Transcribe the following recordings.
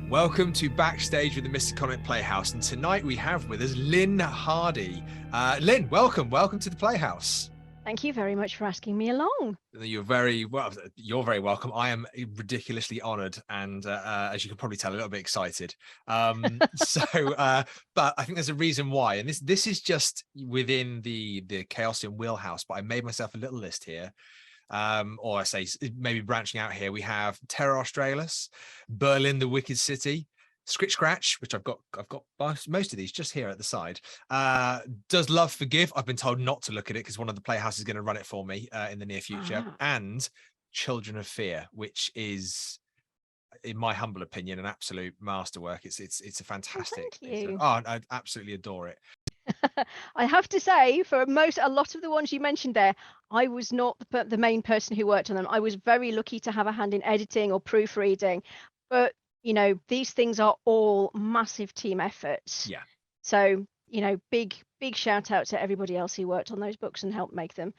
Welcome to Backstage with the Mr. Comic Playhouse, and tonight we have with us Lynne Hardy. Lynne, welcome to the Playhouse. Thank you very much for asking me along. You're very welcome. I am ridiculously honoured, and as you can probably tell, a little bit excited. But I think there's a reason why, and this is just within the Chaosium wheelhouse. But I made myself a little list here. Or I say maybe branching out here, we have Terror Australis, Berlin, the Wicked City, Scritch Scratch, which I've got most of these just here at the side. Does Love Forgive? I've been told not to look at it because one of the Playhouse is going to run it for me in the near future. And Children of Fear, which is, in my humble opinion, an absolute masterwork. It's a fantastic. Thank you. I absolutely adore it. I have to say, for a lot of the ones you mentioned there, I was not the main person who worked on them. I was very lucky to have a hand in editing or proofreading, but you know, these things are all massive team efforts. Yeah. So, you know, big shout out to everybody else who worked on those books and helped make them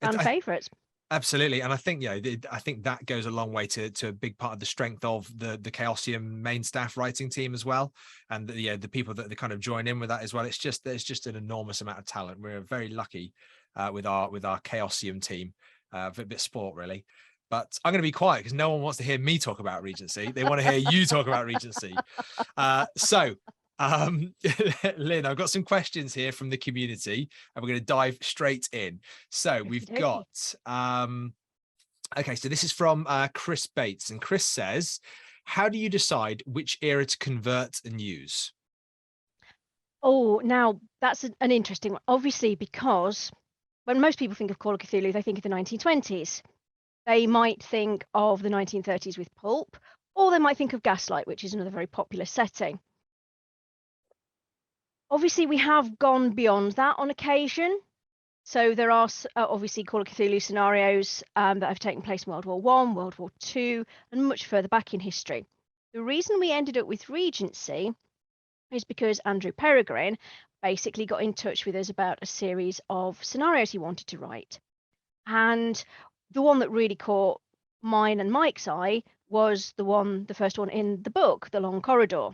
fan favorites. Absolutely, and I think I think that goes a long way to a big part of the strength of the Chaosium main staff writing team as well, and the people that they kind of join in with that as well. There's just an enormous amount of talent. We're very lucky with our Chaosium team. A bit sport really, but I'm going to be quiet because no one wants to hear me talk about Regency. They want to hear you talk about Regency. Lynne, I've got some questions here from the community and we're going to dive straight in. So we've got okay, so this is from Chris Bates, and Chris says, how do you decide which era to convert and use? Oh, now that's an interesting one, obviously, because when most people think of Call of Cthulhu, they think of the 1920s. They might think of the 1930s with pulp, or they might think of Gaslight, which is another very popular setting. Obviously, we have gone beyond that on occasion. So there are obviously Call of Cthulhu scenarios that have taken place in World War I, World War II, and much further back in history. The reason we ended up with Regency is because Andrew Peregrine basically got in touch with us about a series of scenarios he wanted to write. And the one that really caught mine and Mike's eye was the first one in the book, The Long Corridor.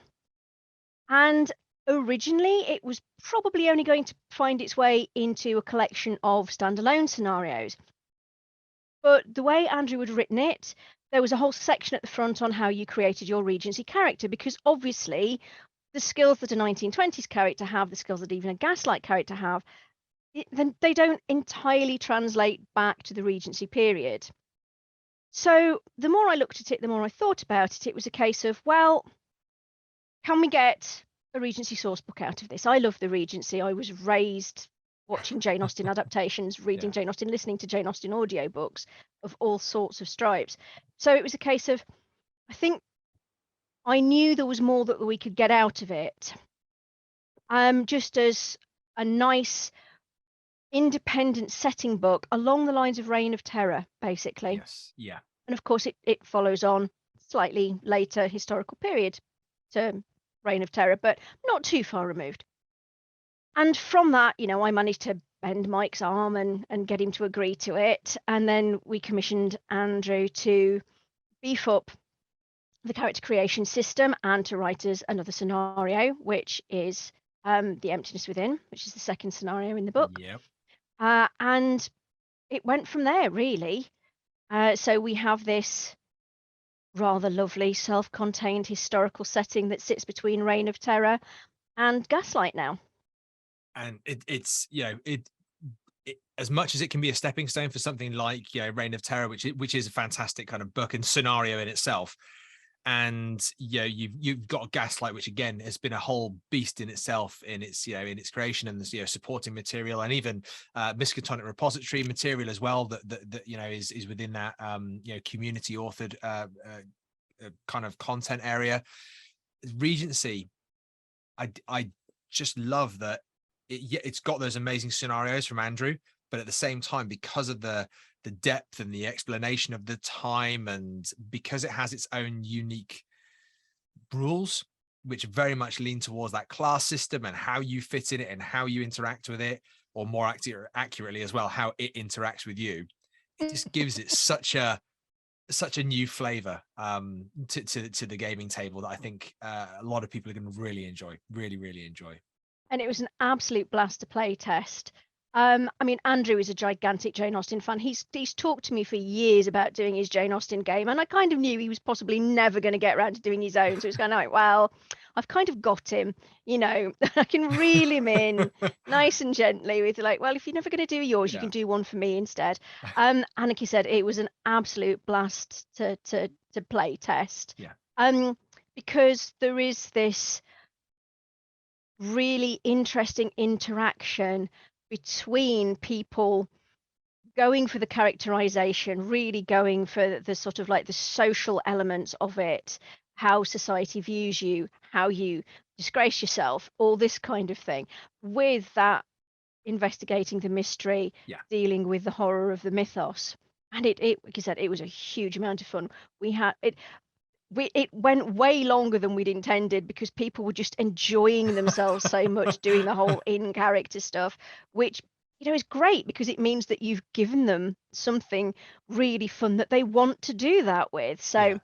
And originally, it was probably only going to find its way into a collection of standalone scenarios. But the way Andrew had written it, there was a whole section at the front on how you created your Regency character, because obviously the skills that a 1920s character have, the skills that even a Gaslight character have, then they don't entirely translate back to the Regency period. So the more I looked at it, the more I thought about it, it was a case of, well, can we get a Regency source book out of this? I love the Regency. I was raised watching Jane Austen adaptations, reading Jane Austen, listening to Jane Austen audiobooks of all sorts of stripes. So it was a case of, I think I knew there was more that we could get out of it. Just as a nice independent setting book along the lines of Reign of Terror, basically. Yes. Yeah. And of course it follows on slightly later historical period to Reign of Terror, but not too far removed. And from that, you know, I managed to bend Mike's arm and get him to agree to it. And then we commissioned Andrew to beef up the character creation system and to write us another scenario, which is The Emptiness Within, which is the second scenario in the book. Yep. And it went from there, really. So we have this rather lovely self-contained historical setting that sits between Reign of Terror and Gaslight now. And it's as much as it can be a stepping stone for something like Reign of Terror, which is a fantastic kind of book and scenario in itself, and you've got Gaslight, which again has been a whole beast in itself in its in its creation and the supporting material, and even Miskatonic repository material as well that is within that community authored kind of content area. Regency, I just love that it's got those amazing scenarios from Andrew, but at the same time, because of the depth and the explanation of the time, and because it has its own unique rules, which very much lean towards that class system and how you fit in it and how you interact with it, or more accurately as well, how it interacts with you, it just gives it such a such a new flavor to the gaming table that I think a lot of people are going to really enjoy, really enjoy. And it was an absolute blast to play test. I mean, Andrew is a gigantic Jane Austen fan. He's talked to me for years about doing his Jane Austen game, and I kind of knew he was possibly never going to get around to doing his own. So it's kind of like, well, I've kind of got him, you know. I can reel him in nice and gently with like, well, if you're never going to do yours, you Yeah. can do one for me instead. And like you said, it was an absolute blast to play test. Yeah. Because there is this really interesting interaction between people going for the characterization, really going for the sort of like the social elements of it, how society views you, how you disgrace yourself, all this kind of thing, with that investigating the mystery, Yeah. dealing with the horror of the mythos. And it like you said, it was a huge amount of fun. It went way longer than we'd intended because people were just enjoying themselves so much doing the whole in character stuff, which, you know, is great because it means that you've given them something really fun that they want to do that with. So Yeah.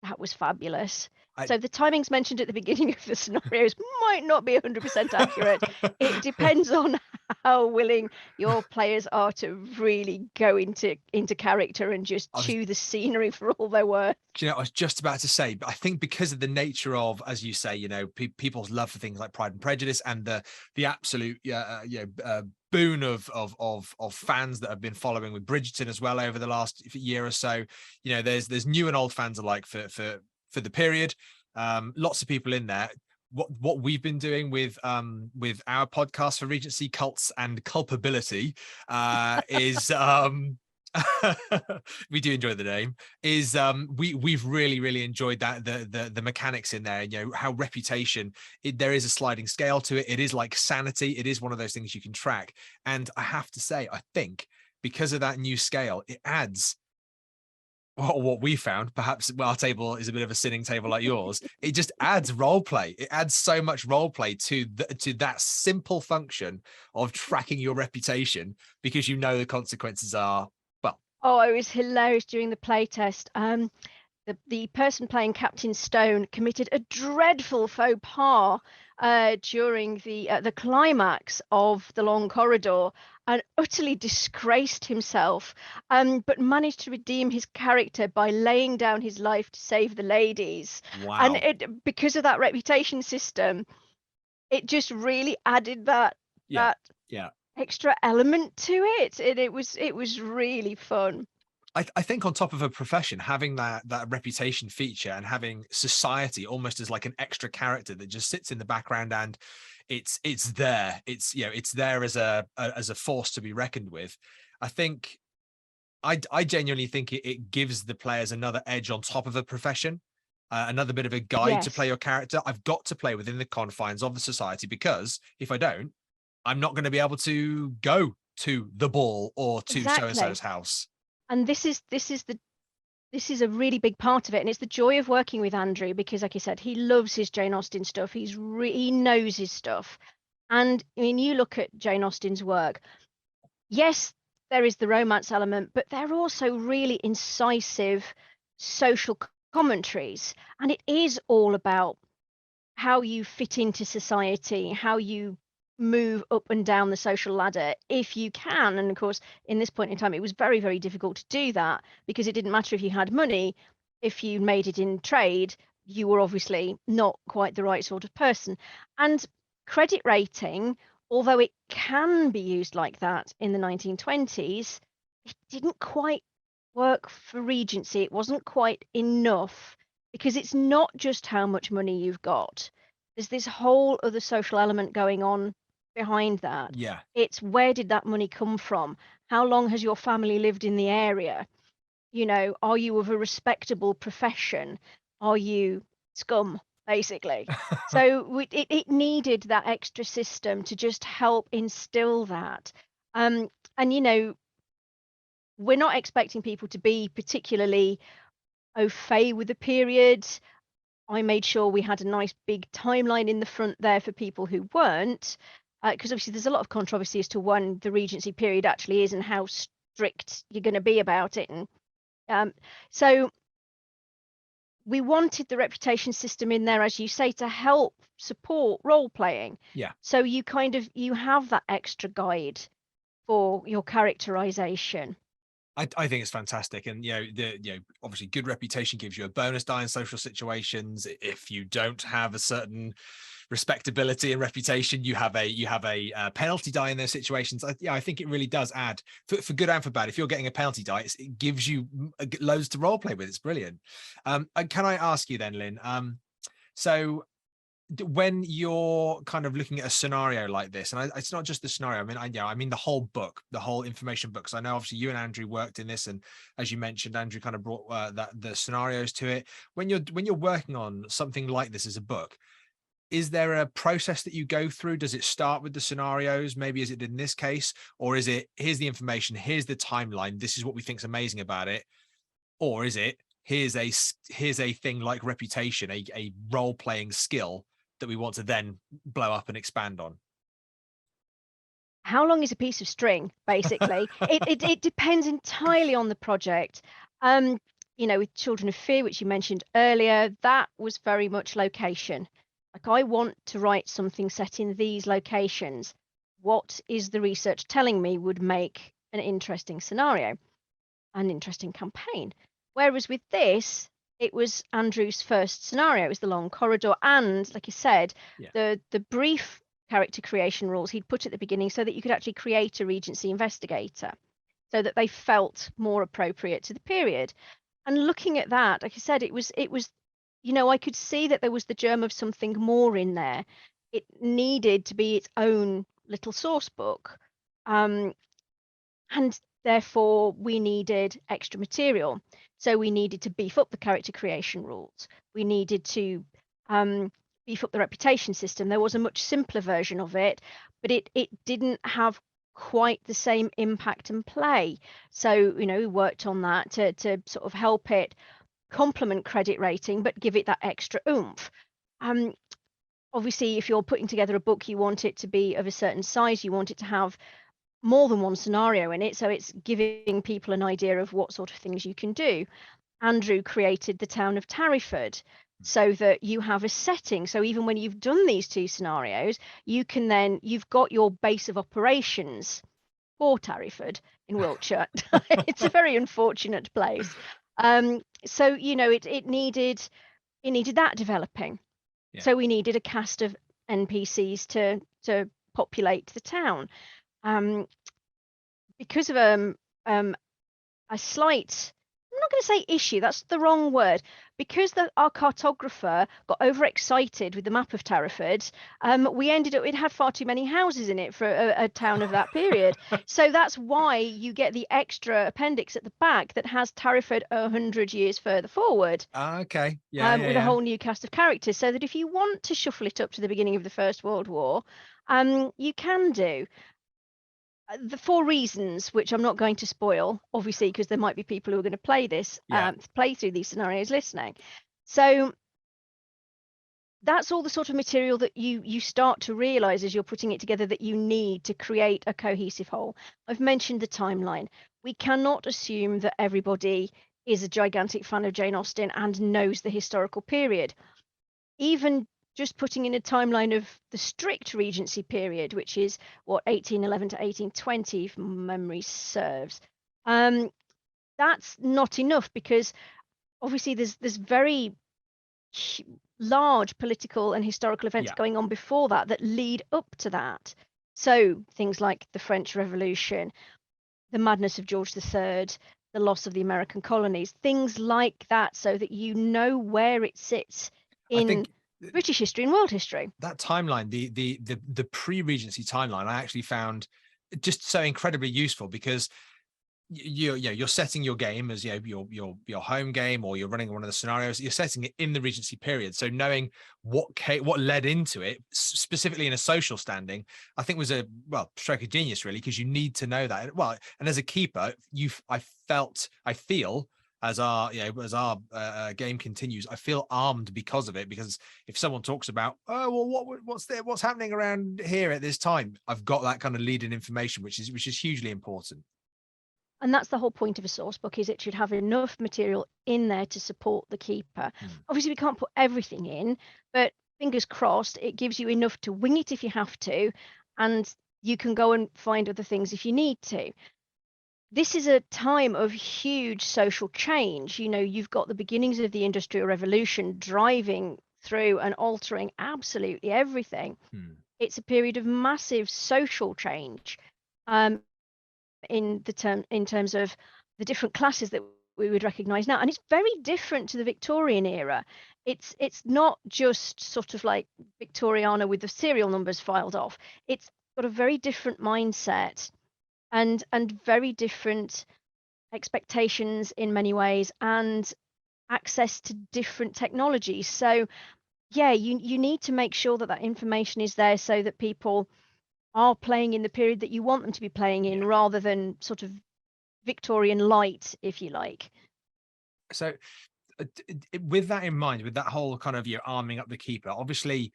that was fabulous. I- So the timings mentioned at the beginning of the scenarios might not be 100% accurate. It depends on how willing your players are to really go into character and just chew the scenery for all they're worth. You know, I was just about to say, but I think because of the nature of, as you say, you know, people's love for things like Pride and Prejudice and the absolute boon of fans that have been following with Bridgerton as well over the last year or so. You know, there's new and old fans alike for the period. Lots of people in there. What we've been doing with our podcast for Regency Cults and Culpability is we do enjoy the name, is we've really enjoyed that the mechanics in there, you know, how reputation, there is a sliding scale to it. It is like sanity. It is one of those things you can track. And I have to say, I think because of that new scale, it adds what we found, perhaps our table is a bit of a sinning table like yours. It just adds role play. It adds so much role play to that simple function of tracking your reputation, because you know the consequences are, well. Oh, it was hilarious during the playtest. The person playing Captain Stone committed a dreadful faux pas during the climax of The Long Corridor and utterly disgraced himself, but managed to redeem his character by laying down his life to save the ladies. Wow. And because of that reputation system, it just really added that extra element to it, and it was really fun. I think on top of a profession, having that reputation feature and having society almost as like an extra character that just sits in the background, and it's there. It's, you know, it's there as a force to be reckoned with. I think I genuinely think it gives the players another edge on top of a profession, another bit of a guide to play your character. I've got to play within the confines of the society, because if I don't, I'm not going to be able to go to the ball or to so-and-so's house. And this is a really big part of it, and it's the joy of working with Andrew, because like I said, he loves his Jane Austen stuff. He knows his stuff. And I mean, you look at Jane Austen's work, yes, there is the romance element, but they're also really incisive social commentaries, and it is all about how you fit into society, how you move up and down the social ladder if you can. And of course, in this point in time, it was very difficult to do that, because it didn't matter if you had money. If you made it in trade, you were obviously not quite the right sort of person. And credit rating, although it can be used like that in the 1920s, it didn't quite work for Regency. It wasn't quite enough, because it's not just how much money you've got. There's this whole other social element going on behind that. Yeah. It's, where did that money come from? How long has your family lived in the area? You know, are you of a respectable profession? Are you scum, basically? So it needed that extra system to just help instill that. And, you know, we're not expecting people to be particularly au fait with the period. I made sure we had a nice big timeline in the front there for people who weren't, because obviously there's a lot of controversy as to when the Regency period actually is and how strict you're going to be about it. And So we wanted the reputation system in there, as you say, to help support role playing. Yeah. So you have that extra guide for your characterization. I think it's fantastic, and obviously good reputation gives you a bonus die in social situations. If you don't have a certain respectability and reputation, you have a penalty die in those situations. I think it really does add for good and for bad. If you're getting a penalty die, it gives you loads to role play with. It's brilliant. And can I ask you then, Lynne? So when you're kind of looking at a scenario like this, and it's not just the scenario, I mean the whole book, the whole information book. So I know obviously you and Andrew worked in this, and as you mentioned, Andrew kind of brought the scenarios to it. When you're working on something like this as a book, is there a process that you go through? Does it start with the scenarios, maybe as it did in this case, or is it here's the information, here's the timeline, this is what we think's amazing about it, or is it here's a thing like reputation, a role-playing skill that we want to then blow up and expand on? How long is a piece of string, basically? It depends entirely on the project. With Children of Fear, which you mentioned earlier, that was very much location. Like, I want to write something set in these locations. What is the research telling me would make an interesting scenario, an interesting campaign? Whereas with this, it was Andrew's first scenario. It was the long corridor, and like you said, Yeah. the brief character creation rules he'd put at the beginning so that you could actually create a Regency investigator, so that they felt more appropriate to the period. And looking at that, like I said, it was I could see that there was the germ of something more in there. It needed to be its own little source book. And therefore we needed extra material. So we needed to beef up the character creation rules. We needed to beef up the reputation system. There was a much simpler version of it, but it didn't have quite the same impact and play. So, we worked on that to sort of help it complement credit rating, but give it that extra oomph. Obviously, if you're putting together a book, you want it to be of a certain size. You want it to have more than one scenario in it, so it's giving people an idea of what sort of things you can do. Andrew created the town of Tarryford so that you have a setting. So even when you've done these two scenarios, you've got your base of operations for Tarryford in Wiltshire. It's a very unfortunate place. So it needed that developing. Yeah. So we needed a cast of NPCs to populate the town. Because of a slight, I'm not going to say issue, that's the wrong word, because our cartographer got overexcited with the map of Tarryford. We ended up, it had far too many houses in it for a town of that period. So that's why you get the extra appendix at the back that has Tarryford 100 years further forward. Okay. With a whole new cast of characters, so that if you want to shuffle it up to the beginning of the First World War, you can do. The four reasons, which I'm not going to spoil, obviously, because there might be people who are going to play this, play through these scenarios listening. So that's all the sort of material that you start to realize as you're putting it together that you need to create a cohesive whole. I've mentioned the timeline. We cannot assume that everybody is a gigantic fan of Jane Austen and knows the historical period. Even just putting in a timeline of the strict Regency period, which is 1811 to 1820, if memory serves. That's not enough, because obviously there's very large political and historical events going on before that lead up to that. So things like the French Revolution, the madness of George III, the loss of the American colonies, things like that, so that you know where it sits in British history and world history. That timeline, the pre-Regency timeline, I actually found just so incredibly useful, because you're setting your game as your home game, or you're running one of the scenarios, you're setting it in the Regency period. So knowing what led into it, specifically in a social standing, I think was a stroke of genius, really, because you need to know that. Well, and as a keeper, I feel as our game continues, I feel armed because of it. Because if someone talks about, oh well, what's happening around here at this time, I've got that kind of lead-in information, which is hugely important. And that's the whole point of a source book, is it should have enough material in there to support the keeper. Obviously, we can't put everything in, but fingers crossed, it gives you enough to wing it if you have to, and you can go and find other things if you need to. This is a time of huge social change. You've got the beginnings of the Industrial Revolution driving through and altering absolutely everything. It's a period of massive social change. In terms of the different classes that we would recognize now, and it's very different to the Victorian era. It's not just sort of like Victoriana with the serial numbers filed off. It's got a very different mindset and very different expectations in many ways, and access to different technologies. So yeah, you need to make sure that information is there so that people are playing in the period that you want them to be playing in, rather than sort of Victorian light, if you like. So with that in mind, with that whole kind of arming up the keeper, obviously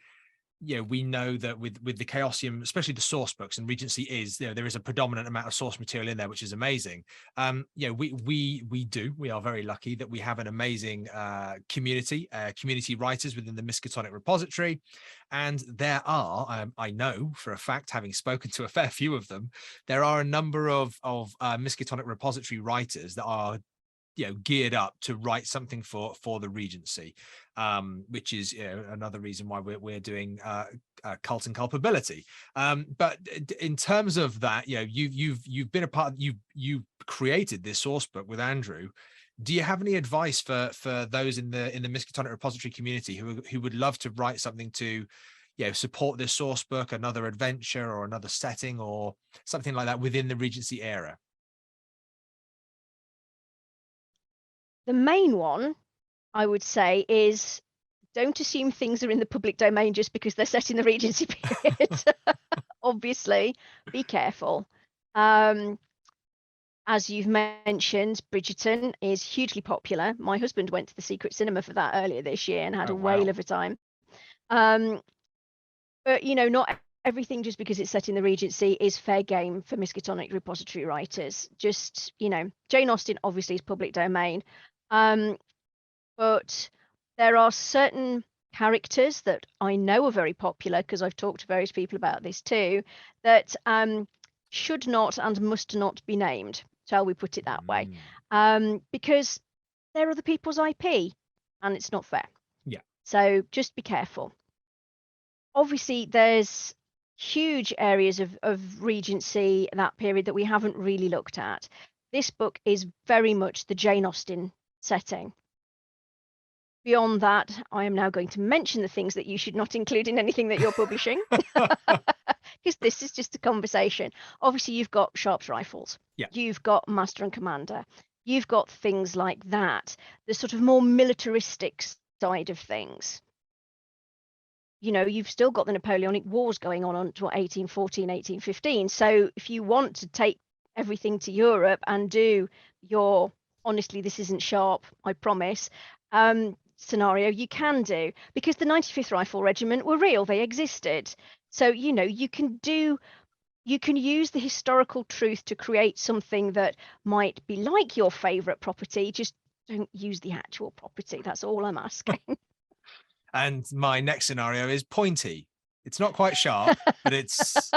we know that with the Chaosium, especially the source books, and Regency is there is a predominant amount of source material in there, which is amazing. We are very lucky that we have an amazing community writers within the Miskatonic repository, and there are I know for a fact, having spoken to a fair few of them, there are a number of Miskatonic repository writers that are geared up to write something for the Regency, which is another reason why we're doing Cult and Culpability. But in terms of that, you've been a part, you created this source book with Andrew. Do you have any advice for those in the Miskatonic repository community who would love to write something to support this source book, another adventure or another setting or something like that within the Regency era? The main one, I would say, is don't assume things are in the public domain just because they're set in the Regency period. Obviously, be careful. As you've mentioned, Bridgerton is hugely popular. My husband went to the Secret Cinema for that earlier this year and had a whale of a time. But not everything just because it's set in the Regency is fair game for Miskatonic repository writers. Just, Jane Austen obviously is public domain. But there are certain characters that I know are very popular, because I've talked to various people about this too, that should not and must not be named, shall we put it that way, because they're other people's IP and it's not fair. Yeah. So just be careful. Obviously, there's huge areas of Regency, that period, that we haven't really looked at. This book is very much the Jane Austen setting. Beyond that, I am now going to mention the things that you should not include in anything that you're publishing, because this is just a conversation. Obviously, you've got Sharp's rifles. Yeah. You've got Master and Commander. You've got things like that, the sort of more militaristic side of things. You've still got the Napoleonic Wars going on to 1814, 1815. So if you want to take everything to Europe and do your, honestly, this isn't Sharp, I promise, scenario, you can do, because the 95th Rifle Regiment were real, they existed. So you can use the historical truth to create something that might be like your favorite property. Just don't use the actual property. That's all I'm asking. And my next scenario is pointy. It's not quite Sharp, but it's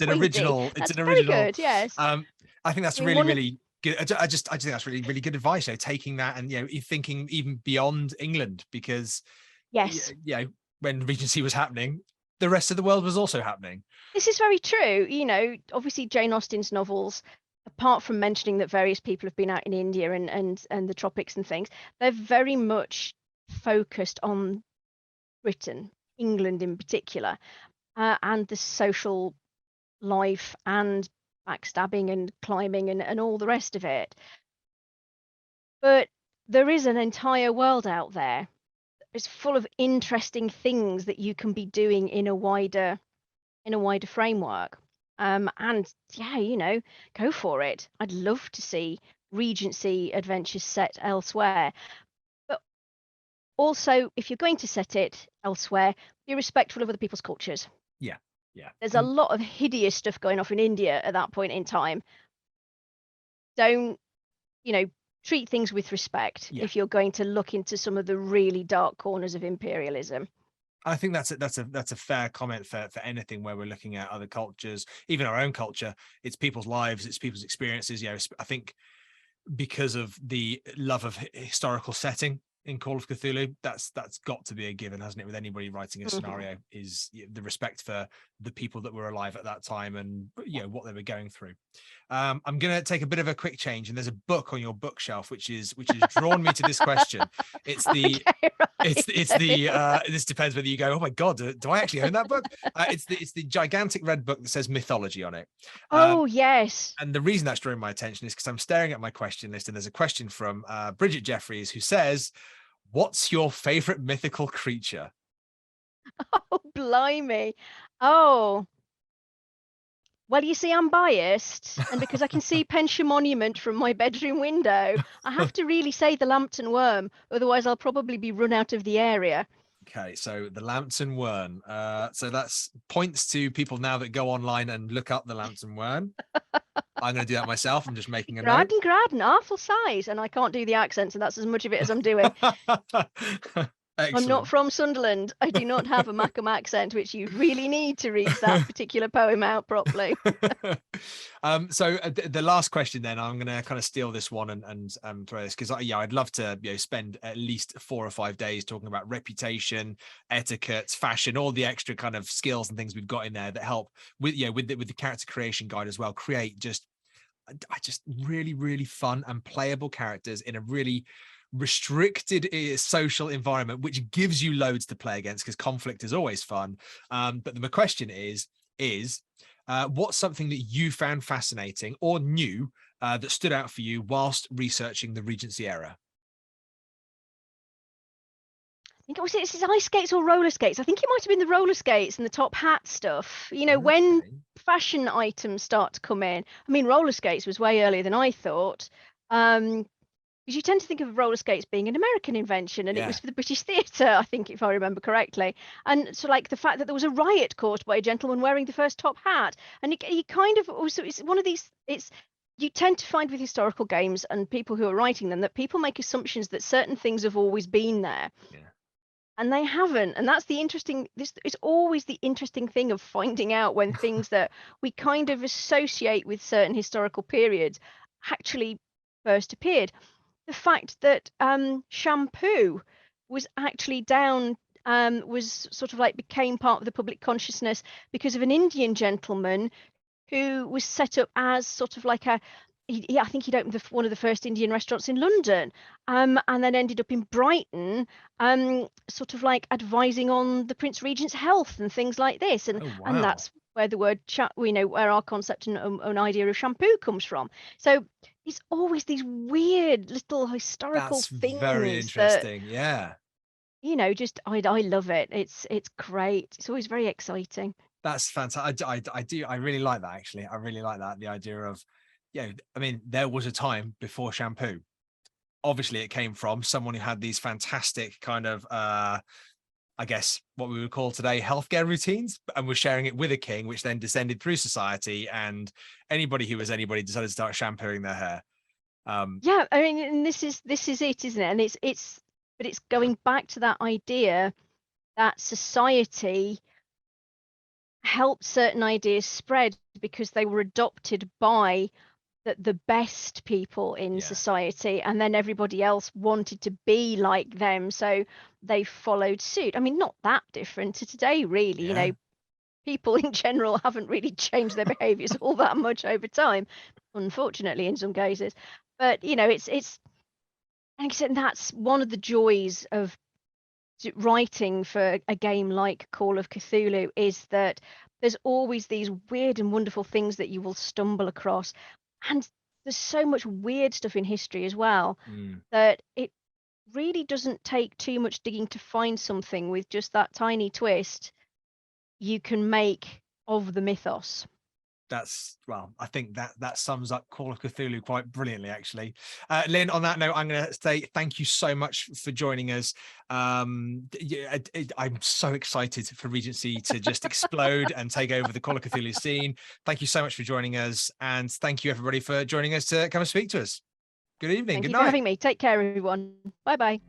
an original. It's an original. Very good, yes. I think that's really good. I just think that's really good advice. Taking that and thinking even beyond England, because yes, when Regency was happening, the rest of the world was also happening. This is very true. Obviously Jane Austen's novels, apart from mentioning that various people have been out in India and the tropics and things, they're very much focused on Britain, England in particular, and the social life and backstabbing and climbing and all the rest of it. But there is an entire world out there. It's full of interesting things that you can be doing in a wider framework. And yeah, go for it. I'd love to see Regency adventures set elsewhere. But also, if you're going to set it elsewhere, be respectful of other people's cultures. Yeah. There's a lot of hideous stuff going off in India at that point in time. don't, you know, treat things with respect Yeah. if you're going to look into some of the really dark corners of imperialism. I think that's a fair comment for anything where we're looking at other cultures, even our own culture. It's people's lives, it's people's experiences. I think because of the love of historical setting in Call of Cthulhu, that's got to be a given, hasn't it? With anybody writing a scenario, is the respect for the people that were alive at that time and what they were going through. I'm going to take a bit of a quick change, and there's a book on your bookshelf which is drawn me to this question. It's the Okay, right. it's the this depends whether you go, oh my god, do I actually own that book? It's the gigantic red book that says mythology on it. Oh, yes. And the reason that's drawing my attention is because I'm staring at my question list, and there's a question from Bridget Jeffries, who says, what's your favorite mythical creature? Oh, blimey. Oh, well, you see, I'm biased, and because I can see Penshire Monument from my bedroom window, I have to really say the Lambton Worm, otherwise I'll probably be run out of the area. Okay, so the Lambton Worm. So that's points to people now that go online and look up the Lambton Worm. I'm going to do that myself. I'm just making a note. Graden, awful size, and I can't do the accents, and that's as much of it as I'm doing. I'm not Excellent. from Sunderland. I do not have a Macam accent, which you really need to read that particular poem out properly. So the last question, then I'm going to kind of steal this one and throw this, because I'd love to spend at least 4 or 5 days talking about reputation, etiquette, fashion, all the extra kind of skills and things we've got in there that help with with the character creation guide as well, create just really, really fun and playable characters in a really restricted social environment, which gives you loads to play against, because conflict is always fun. But the question is what's something that you found fascinating or new that stood out for you whilst researching the Regency era? I think it was ice skates or roller skates. I think it might have been the roller skates and the top hat stuff. When Okay. fashion items start to come in. I mean, roller skates was way earlier than I thought. Because you tend to think of roller skates being an American invention, and it was Yeah. for the British theatre, I think, if I remember correctly. And so, like the fact that there was a riot caused by a gentleman wearing the first top hat, and you kind of also, it's one of these. It's You tend to find with historical games and people who are writing them that people make assumptions that certain things have always been there, Yeah. and they haven't. And that's the interesting. This is always the interesting thing of finding out when things that we kind of associate with certain historical periods actually first appeared. The fact that shampoo was actually was sort of like became part of the public consciousness because of an Indian gentleman who was set up as sort of like I think he'd opened one of the first Indian restaurants in London, and then ended up in Brighton, sort of like advising on the Prince Regent's health and things like this, and Oh and wow. that's where the word we know where our concept and an idea of shampoo comes from. So it's always these weird little historical That's very things that interesting. Yeah. just I love it. It's great. It's always very exciting. That's fantastic. I really like that, actually. I really like that. The idea of, I mean, there was a time before shampoo. Obviously, it came from someone who had these fantastic kind of, I guess, what we would call today healthcare routines, and was sharing it with a king, which then descended through society. And anybody who was anybody decided to start shampooing their hair. Yeah, I mean, and this is it, isn't it? And but it's going back to that idea that society helped certain ideas spread because they were adopted by the best people in Yeah. society, and then everybody else wanted to be like them, so they followed suit. I mean, not that different to today, really. Yeah. People in general haven't really changed their behaviors all that much over time, unfortunately, in some cases. But it's and like I said, that's one of the joys of writing for a game like Call of Cthulhu, is that there's always these weird and wonderful things that you will stumble across. And there's so much weird stuff in history as well Mm. that it really doesn't take too much digging to find something with just that tiny twist you can make of the mythos. well, I think that sums up Call of Cthulhu quite brilliantly, actually. Lynne, on that note, I'm going to say thank you so much for joining us. I'm so excited for Regency to just explode and take over the Call of Cthulhu scene. Thank you so much for joining us, and thank you everybody for joining us to come and speak to us. Good evening. Thank Good you night. for having me. Take care, everyone. Bye-bye.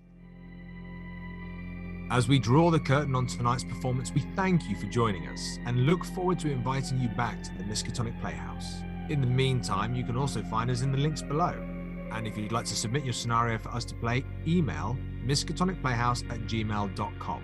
As we draw the curtain on tonight's performance, we thank you for joining us and look forward to inviting you back to the Miskatonic Playhouse. In the meantime, you can also find us in the links below. And if you'd like to submit your scenario for us to play, email miskatonicplayhouse@gmail.com.